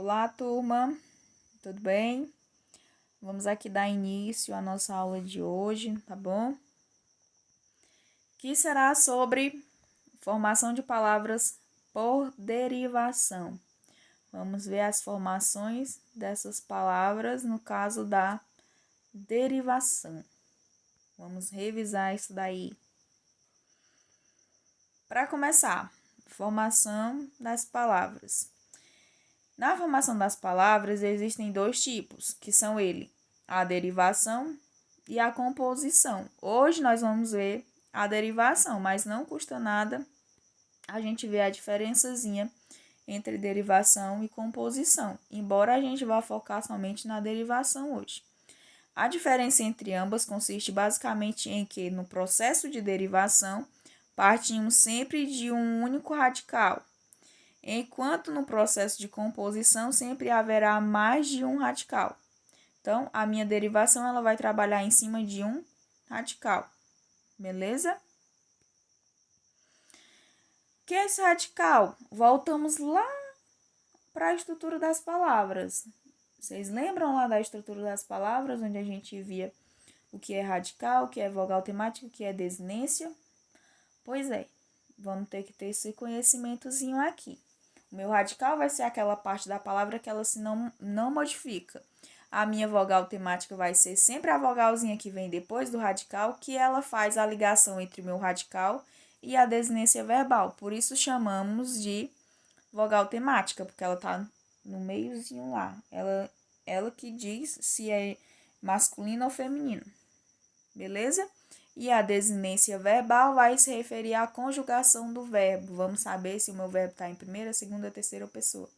Olá, turma, tudo bem? Vamos aqui dar início à nossa aula de hoje, tá bom? Que será sobre formação de palavras por derivação. Vamos ver as formações dessas palavras no caso da derivação. Vamos revisar isso daí. Para começar, formação das palavras. Na formação das palavras existem dois tipos, que são a derivação e a composição. Hoje nós vamos ver a derivação, mas não custa nada a gente ver a diferençazinha entre derivação e composição, embora a gente vá focar somente na derivação hoje. A diferença entre ambas consiste basicamente em que, no processo de derivação, partimos sempre de um único radical, enquanto no processo de composição sempre haverá mais de um radical. Então, a minha derivação ela vai trabalhar em cima de um radical, beleza? O que é esse radical? Voltamos lá para a estrutura das palavras. Vocês lembram lá da estrutura das palavras, onde a gente via o que é radical, o que é vogal temática, o que é desinência? Pois é, vamos ter que ter esse conhecimentozinho aqui. O meu radical vai ser aquela parte da palavra que ela se não modifica. A minha vogal temática vai ser sempre a vogalzinha que vem depois do radical, que ela faz a ligação entre o meu radical e a desinência verbal. Por isso chamamos de vogal temática, porque ela tá no meiozinho lá. Ela que diz se é masculino ou feminino. Beleza? E a desinência verbal vai se referir à conjugação do verbo. Vamos saber se o meu verbo está em primeira, segunda, terceira pessoa.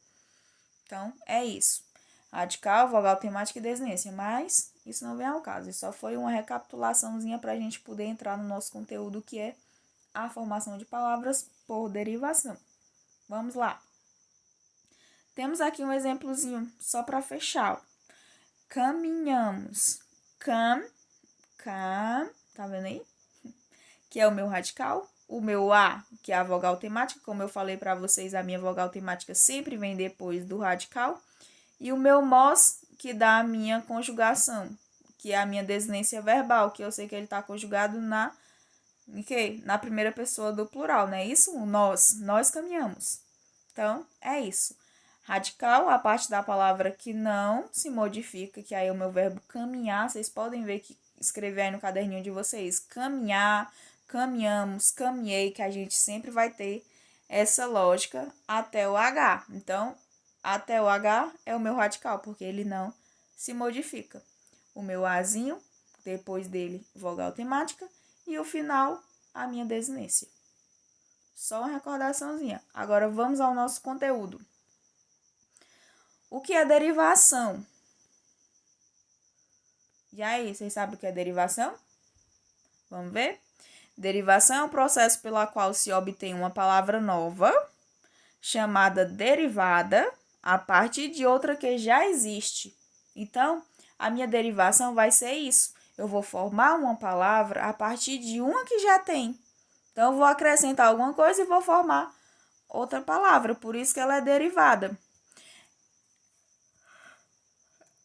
Então, é isso. Radical, vogal temática e desinência. Mas isso não vem ao caso. Isso só foi uma recapitulaçãozinha para a gente poder entrar no nosso conteúdo, que é a formação de palavras por derivação. Vamos lá. Temos aqui um exemplozinho só para fechar. Caminhamos. Tá vendo aí? Que é o meu radical. O meu A, que é a vogal temática, como eu falei para vocês, a minha vogal temática sempre vem depois do radical. E o meu mos, que dá a minha conjugação, que é a minha desinência verbal, que eu sei que ele está conjugado na primeira pessoa do plural, não é isso? O nós caminhamos. Então, é isso. Radical, a parte da palavra que não se modifica, que aí é o meu verbo caminhar. Vocês podem ver que escrever aí no caderninho de vocês. Caminhar, caminhamos, caminhei, que a gente sempre vai ter essa lógica até o H. Então, até o H é o meu radical, porque ele não se modifica. O meu Azinho, depois dele, vogal temática, e o final, a minha desinência. Só uma recordaçãozinha. Agora, vamos ao nosso conteúdo. O que é derivação? E aí, vocês sabem o que é derivação? Vamos ver? Derivação é um processo pelo qual se obtém uma palavra nova, chamada derivada, a partir de outra que já existe. Então, a minha derivação vai ser isso. Eu vou formar uma palavra a partir de uma que já tem. Então, eu vou acrescentar alguma coisa e vou formar outra palavra, por isso que ela é derivada.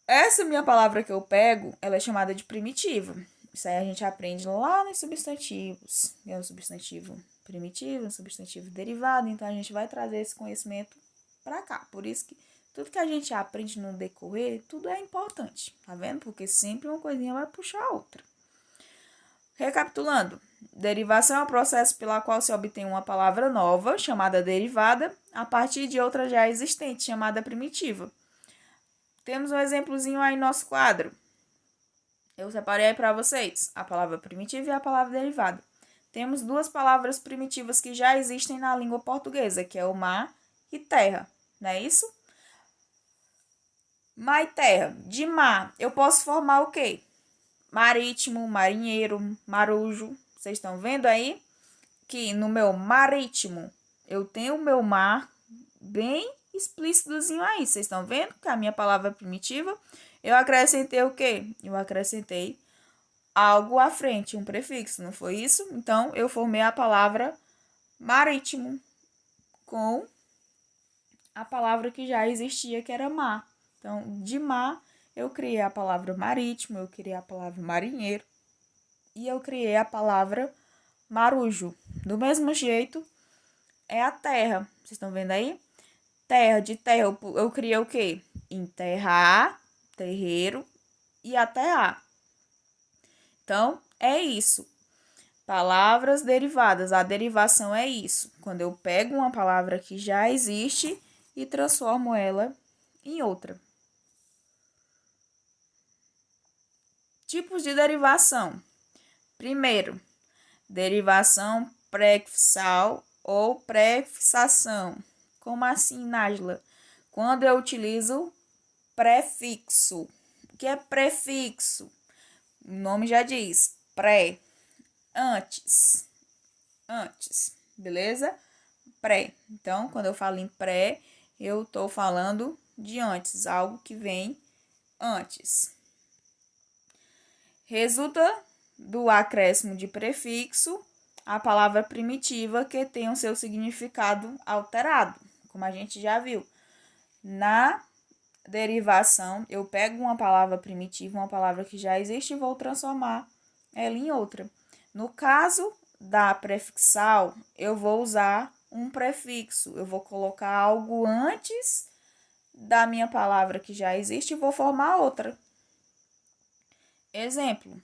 Essa minha palavra que eu pego, ela é chamada de primitiva. Isso aí a gente aprende lá nos substantivos. É um substantivo primitivo, um substantivo derivado. Então, a gente vai trazer esse conhecimento para cá. Por isso que tudo que a gente aprende no decorrer, tudo é importante. Tá vendo? Porque sempre uma coisinha vai puxar a outra. Recapitulando. Derivação é o processo pela qual se obtém uma palavra nova, chamada derivada, a partir de outra já existente, chamada primitiva. Temos um exemplozinho aí no nosso quadro. Eu separei aí para vocês a palavra primitiva e a palavra derivada. Temos duas palavras primitivas que já existem na língua portuguesa, que é o mar e terra, não é isso? Mar e terra. De mar, eu posso formar o quê? Marítimo, marinheiro, marujo. Vocês estão vendo aí que no meu marítimo eu tenho o meu mar bem explícitozinho aí. Vocês estão vendo que a minha palavra primitiva, eu acrescentei o quê? Eu acrescentei algo à frente, um prefixo, não foi isso? Então, eu formei a palavra marítimo com a palavra que já existia, que era mar. Então, de mar, eu criei a palavra marítimo, eu criei a palavra marinheiro e eu criei a palavra marujo. Do mesmo jeito, é a terra. Vocês estão vendo aí? Terra, de terra, eu criei o quê? Enterrar, terreiro e aterrar. Então, é isso. Palavras derivadas. A derivação é isso. Quando eu pego uma palavra que já existe e transformo ela em outra. Tipos de derivação. Primeiro, derivação prefixal ou prefixação. Como assim, Nájila? Quando eu utilizo prefixo. O que é prefixo? O nome já diz, pré, antes, beleza? Pré. Então, quando eu falo em pré, eu estou falando de antes, algo que vem antes. Resulta do acréscimo de prefixo a palavra primitiva que tem o seu significado alterado, como a gente já viu. Na derivação, eu pego uma palavra primitiva, uma palavra que já existe, e vou transformar ela em outra. No caso da prefixal, eu vou usar um prefixo. Eu vou colocar algo antes da minha palavra que já existe e vou formar outra. Exemplo.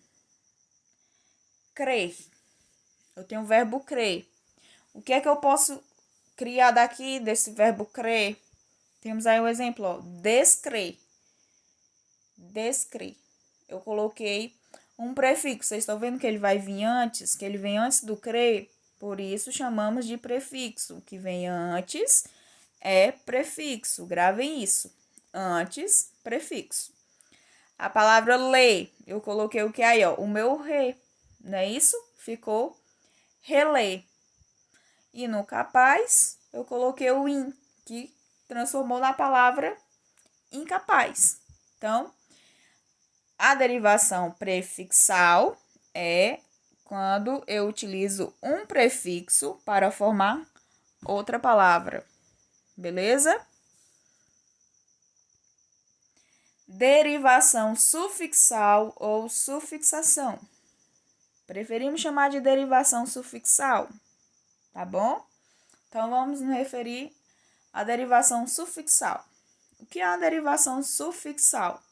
Crer. Eu tenho o verbo crer. O que é que eu posso criar daqui desse verbo crer? Temos aí o exemplo, ó, descrer. Descrer. Eu coloquei um prefixo. Vocês estão vendo que ele vai vir antes? Que ele vem antes do crer? Por isso chamamos de prefixo. O que vem antes é prefixo. Gravem isso. Antes, prefixo. A palavra ler. Eu coloquei o que aí, ó? O meu re. Não é isso? Ficou reler. E no capaz, eu coloquei o in, que transformou na palavra incapaz. Então, a derivação prefixal é quando eu utilizo um prefixo para formar outra palavra. Beleza? Derivação sufixal ou sufixação. Preferimos chamar de derivação sufixal, tá bom? Então, vamos nos referir à derivação sufixal. O que é a derivação sufixal?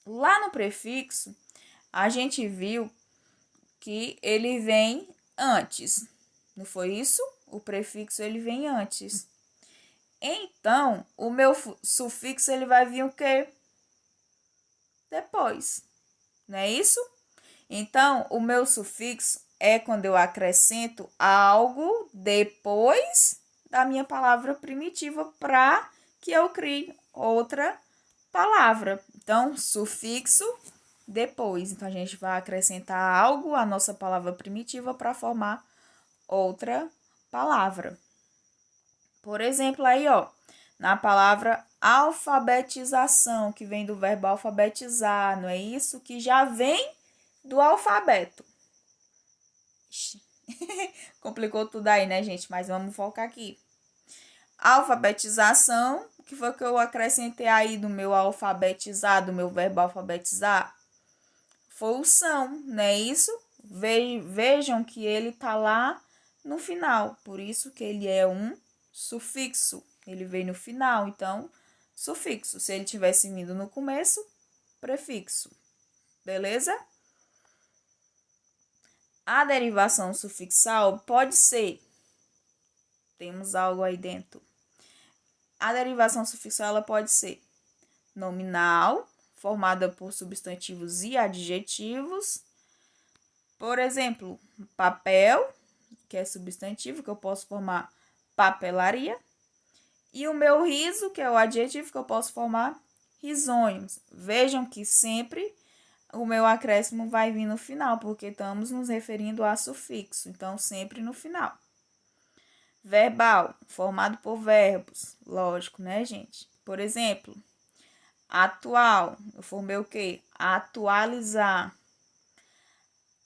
Lá no prefixo, a gente viu que ele vem antes. Não foi isso? O prefixo ele vem antes. Então, o meu sufixo ele vai vir o quê? Depois. Não é isso? Então, o meu sufixo é quando eu acrescento algo depois da minha palavra primitiva para que eu crie outra palavra. Então, sufixo depois. Então, a gente vai acrescentar algo à nossa palavra primitiva para formar outra palavra. Por exemplo, aí, ó, na palavra alfabetização, que vem do verbo alfabetizar, não é isso? Que já vem do alfabeto. Complicou tudo aí, né, gente? Mas vamos focar aqui. Alfabetização, que foi que eu acrescentei aí do meu alfabetizar, do meu verbo alfabetizar? Foi o são, não é isso? Vejam que ele tá lá no final, por isso que ele é um sufixo. Ele veio no final, então, sufixo. Se ele tivesse vindo no começo, prefixo. Beleza? A derivação sufixal pode ser. Temos algo aí dentro. A derivação sufixal ela pode ser nominal, formada por substantivos e adjetivos. Por exemplo, papel, que é substantivo, que eu posso formar papelaria. E o meu riso, que é o adjetivo, que eu posso formar risonhos. Vejam que sempre o meu acréscimo vai vir no final, porque estamos nos referindo a sufixo. Então, sempre no final. Verbal, formado por verbos. Lógico, né, gente? Por exemplo, atual. Eu formei o quê? Atualizar.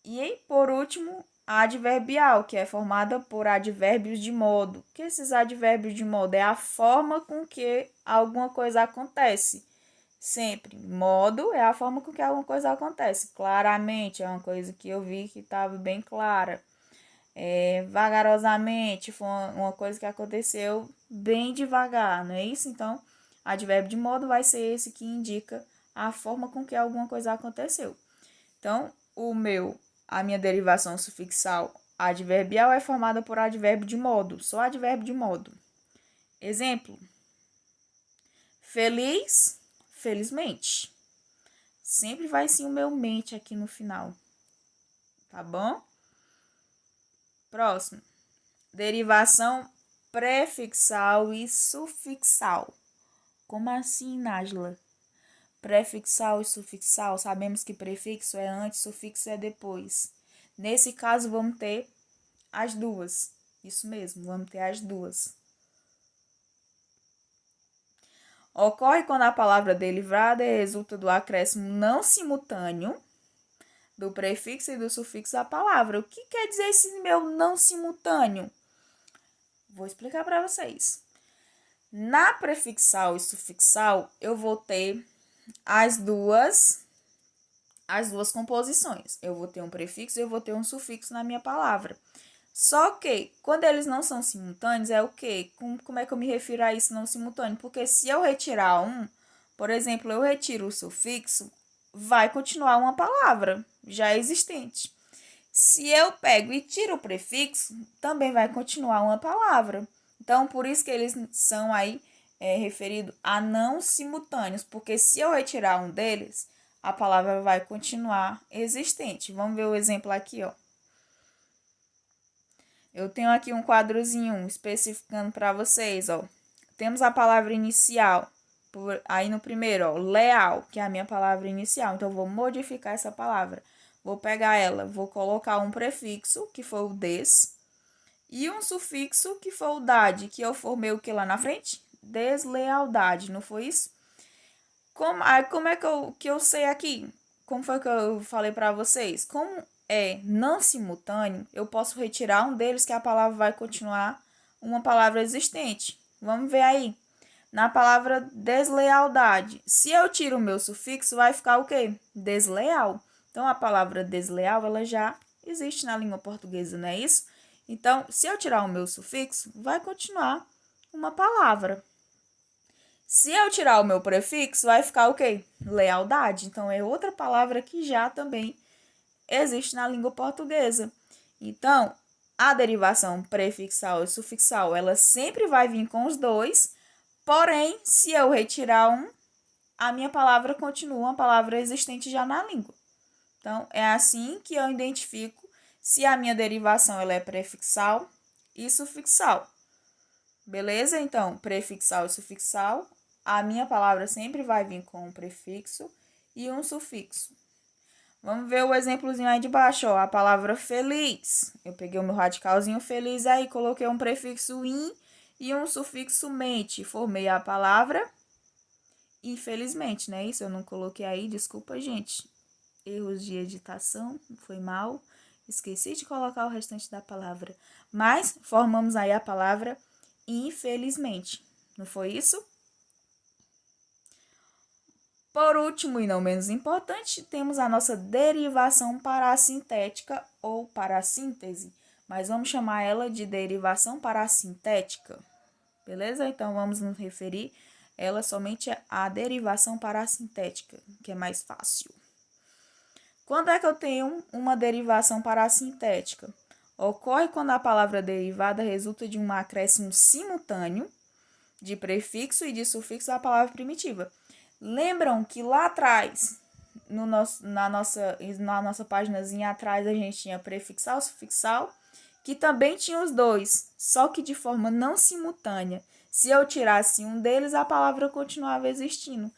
E aí, por último, adverbial, que é formada por advérbios de modo. O que esses advérbios de modo? É a forma com que alguma coisa acontece. Sempre. Modo é a forma com que alguma coisa acontece. Claramente, é uma coisa que eu vi que estava bem clara. Vagarosamente, foi uma coisa que aconteceu bem devagar, não é isso? Então, advérbio de modo vai ser esse que indica a forma com que alguma coisa aconteceu. Então, a minha derivação sufixal adverbial é formada por advérbio de modo, só advérbio de modo. Exemplo: feliz, felizmente. Sempre vai sim o meu mente aqui no final, tá bom? Próximo. Derivação prefixal e sufixal. Como assim, Nájila? Prefixal e sufixal, sabemos que prefixo é antes, sufixo é depois. Nesse caso, vamos ter as duas. Isso mesmo, vamos ter as duas. Ocorre quando a palavra derivada resulta do acréscimo não simultâneo do prefixo e do sufixo da palavra. O que quer dizer esse meu não simultâneo? Vou explicar para vocês. Na prefixal e sufixal, eu vou ter as duas composições. Eu vou ter um prefixo e eu vou ter um sufixo na minha palavra. Só que, quando eles não são simultâneos, é o quê? Como é que eu me refiro a isso não simultâneo? Porque se eu retirar um, por exemplo, eu retiro o sufixo, vai continuar uma palavra já existente. Se eu pego e tiro o prefixo, também vai continuar uma palavra. Então, por isso que eles são aí referidos a não simultâneos, porque se eu retirar um deles, a palavra vai continuar existente. Vamos ver o exemplo aqui, ó. Eu tenho aqui um quadrozinho especificando para vocês, ó. Temos a palavra inicial, aí no primeiro, ó, leal, que é a minha palavra inicial. Então, eu vou modificar essa palavra. Vou pegar ela, vou colocar um prefixo, que foi o des, e um sufixo, que foi o dade, que eu formei o que lá na frente? Deslealdade, não foi isso? Como é que eu sei aqui? Como foi que eu falei para vocês? Como é não simultâneo, eu posso retirar um deles que a palavra vai continuar uma palavra existente. Vamos ver aí. Na palavra deslealdade, se eu tiro o meu sufixo, vai ficar o quê? Desleal. Então, a palavra desleal, ela já existe na língua portuguesa, não é isso? Então, se eu tirar o meu sufixo, vai continuar uma palavra. Se eu tirar o meu prefixo, vai ficar o quê? Lealdade. Então, é outra palavra que já também existe na língua portuguesa. Então, a derivação prefixal e sufixal, ela sempre vai vir com os dois, porém, se eu retirar um, a minha palavra continua uma palavra existente já na língua. Então, é assim que eu identifico se a minha derivação ela é prefixal e sufixal. Beleza? Então, prefixal e sufixal, a minha palavra sempre vai vir com um prefixo e um sufixo. Vamos ver o exemplozinho aí de baixo, ó, a palavra feliz. Eu peguei o meu radicalzinho feliz aí, coloquei um prefixo in e um sufixo mente. Formei a palavra infelizmente, né? Isso eu não coloquei aí, desculpa, gente. Erros de editação, foi mal. Esqueci de colocar o restante da palavra. Mas formamos aí a palavra infelizmente. Não foi isso? Por último e não menos importante, temos a nossa derivação parassintética ou parassíntese, mas vamos chamar ela de derivação parassintética, beleza? Então, vamos nos referir ela somente à derivação parassintética, que é mais fácil. Quando é que eu tenho uma derivação parassintética? Ocorre quando a palavra derivada resulta de um acréscimo simultâneo de prefixo e de sufixo da palavra primitiva. Lembram que lá atrás, na nossa paginazinha atrás, a gente tinha prefixal, sufixal, que também tinha os dois, só que de forma não simultânea. Se eu tirasse um deles, a palavra continuava existindo.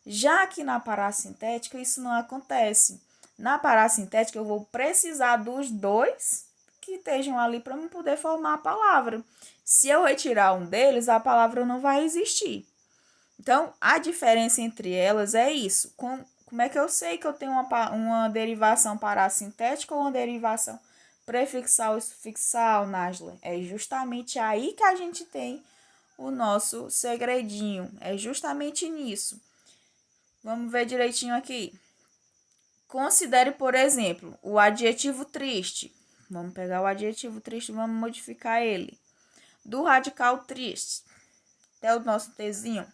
Já que na parassintética, isso não acontece. Na parassintética, eu vou precisar dos dois que estejam ali para eu poder formar a palavra. Se eu retirar um deles, a palavra não vai existir. Então, a diferença entre elas é isso. Como é que eu sei que eu tenho uma derivação parassintética ou uma derivação prefixal e sufixal, Nájila. É justamente aí que a gente tem o nosso segredinho. É justamente nisso. Vamos ver direitinho aqui. Considere, por exemplo, o adjetivo triste. Vamos pegar o adjetivo triste e vamos modificar ele. Do radical triste. Até o nosso Tzinho.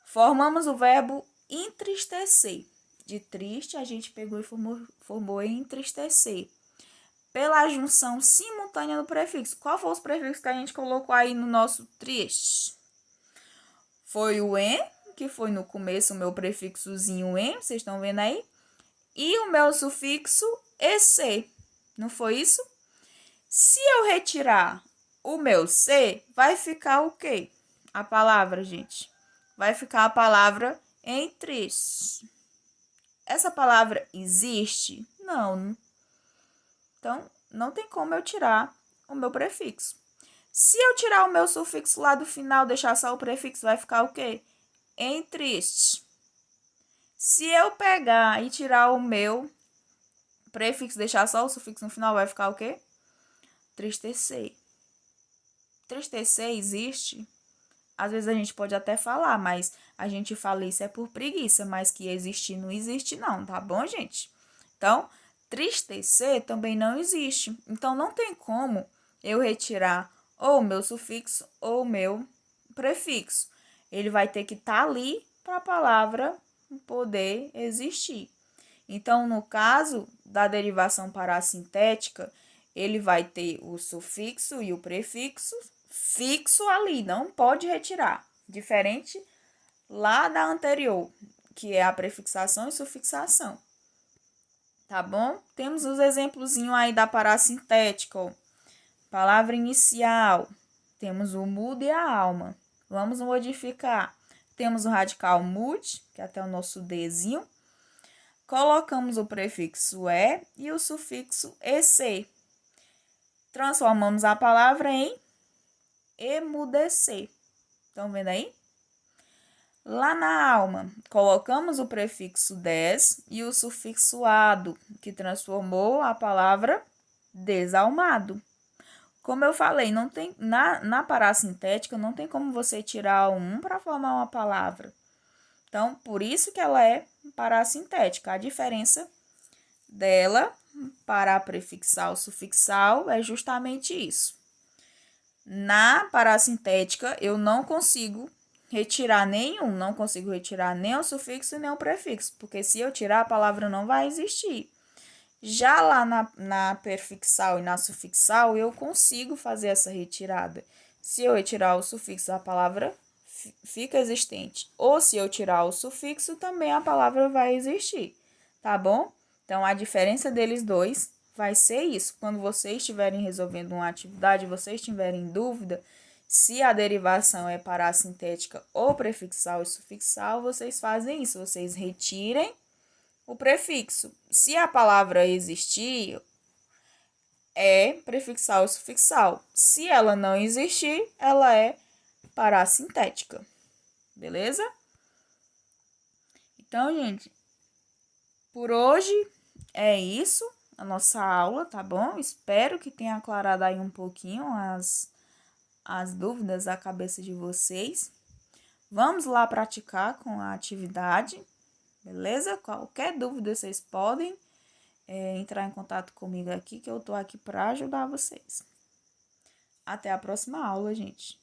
Formamos o verbo entristecer. De triste, a gente pegou e formou entristecer. Pela junção simultânea do prefixo. Qual foi os prefixos que a gente colocou aí no nosso triste? Foi o em, que foi no começo o meu prefixozinho em, vocês estão vendo aí? E o meu sufixo ec. Não foi isso? Se eu retirar o meu c, vai ficar o quê? A palavra, gente. Vai ficar a palavra entriste. Essa palavra existe? Não. Então, não tem como eu tirar o meu prefixo. Se eu tirar o meu sufixo lá do final, deixar só o prefixo, vai ficar o quê? Entriste. Se eu pegar e tirar o meu prefixo, deixar só o sufixo no final, vai ficar o quê? Tristecer. Tristecer existe? Às vezes a gente pode até falar, mas a gente fala isso é por preguiça, mas que existir não existe não, tá bom, gente? Então, tristecer também não existe. Então, não tem como eu retirar ou o meu sufixo ou o meu prefixo. Ele vai ter que estar ali para a palavra poder existir. Então, no caso da derivação parassintética, ele vai ter o sufixo e o prefixo fixo ali, não pode retirar. Diferente lá da anterior, que é a prefixação e sufixação. Tá bom? Temos os exemplozinhos aí da parassintética, ó. Palavra inicial. Temos o mudo e a alma. Vamos modificar. Temos o radical mud, que é até o nosso Dzinho. Colocamos o prefixo e o sufixo ec. Transformamos a palavra em emudecer. Estão vendo aí? Lá na alma, colocamos o prefixo des e o sufixo ado, que transformou a palavra desalmado. Como eu falei, não tem na parassintética não tem como você tirar um para formar uma palavra. Então, por isso que ela é parassintética. A diferença dela para a prefixal sufixal é justamente isso. Na parassintética, eu não consigo retirar nenhum, não consigo retirar nem o sufixo nem o prefixo, porque se eu tirar, a palavra não vai existir. Já lá na prefixal e na sufixal, eu consigo fazer essa retirada. Se eu retirar o sufixo, a palavra fica existente. Ou se eu tirar o sufixo, também a palavra vai existir, tá bom? Então, a diferença deles dois vai ser isso. Quando vocês estiverem resolvendo uma atividade, vocês tiverem dúvida se a derivação é parassintética ou prefixal e sufixal, vocês fazem isso. Vocês retirem o prefixo. Se a palavra existir, é prefixal e sufixal. Se ela não existir, ela é parassintética. Beleza? Então, gente, por hoje é isso, a nossa aula, tá bom? Espero que tenha aclarado aí um pouquinho as dúvidas da cabeça de vocês. Vamos lá praticar com a atividade, beleza? Qualquer dúvida vocês podem entrar em contato comigo aqui, que eu tô aqui para ajudar vocês. Até a próxima aula, gente.